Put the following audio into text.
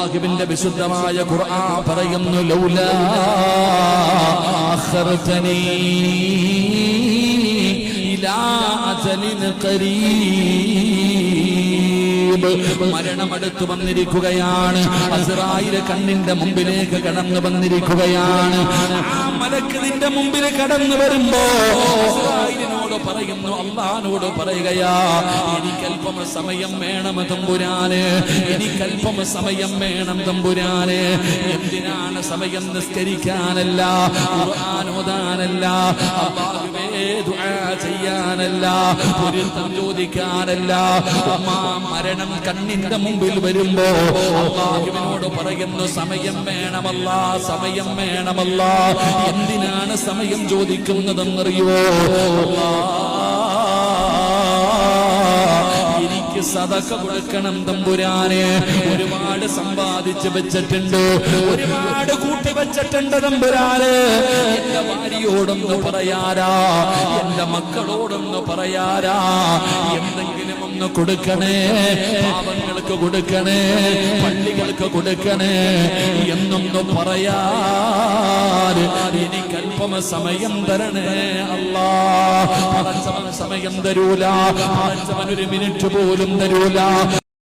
അല്ലാഹുവിന്റെ വിശുദ്ധമായ ഖുർആൻ പറയുന്നു ലൗലാ അഖർതനീ ഇലാ അജലിൻ ഖരീബ്. മരണമടുത്തു വന്നിരിക്കുകയാണ്. അസ്റായീൽ കണ്ണിന്റെ മുമ്പിലേക്ക് കടന്നു വന്നിരിക്കുകയാണ്. ആ മലക്ക് നിന്റെ മുമ്പിൽ കടന്നു വരുമ്പോ അസ്റായീലിനോട് പറയുന്നു, അല്ലാഹുവോട് പറയുകയാ, എനിക്കല്പം സമയം വേണം തമ്പുരാന്, എനിക്കല്പം സമയം വേണം തമ്പുരാന്. എന്തിനാണ് സമയം? നിസ്കരിക്കാനല്ല, ഖുർആൻ ഓതാനല്ല, അല്ലാഹുവേ ദുആ ചെയ്യാനല്ല, പൊരുത്തം ചോദിക്കാനല്ല. മരണം കണ്ണിന്റെ മുമ്പിൽ വരുമ്പോ അല്ലാഹുവിനോട് പറയുന്നു, സമയം വേണമല്ലാ, സമയം വേണമല്ലാ. എന്തിനാണ് സമയം ചോദിക്കുന്നതെന്നറിയോ? എനിക്ക് സദഖ കൊടുക്കണം തമ്പുരാനെ. ഒരുപാട് സമ്പാദിച്ചു വെച്ചിട്ടുണ്ട്, ഒരുപാട് കൂട്ടി വെച്ചിട്ടുണ്ട് തമ്പുരാനെ. എന്റെ ഭാര്യയോടൊന്ന് പറയാരാ, എന്റെ മക്കളോടൊന്ന് പറയാരാ, എന്തെങ്കിലും ഒന്ന് കൊടുക്കണേ, പാവങ്ങൾക്ക് കൊടുക്കണേ, പള്ളികൾക്ക് കൊടുക്കണേ എന്നൊന്ന് പറയാൻ എനിക്കല്പം സമയം തരണേ അല്ലാ. പടച്ചവൻ സമയം തരൂല, പടച്ചവൻ ഒരു മിനിറ്റ് പോലും തരൂല.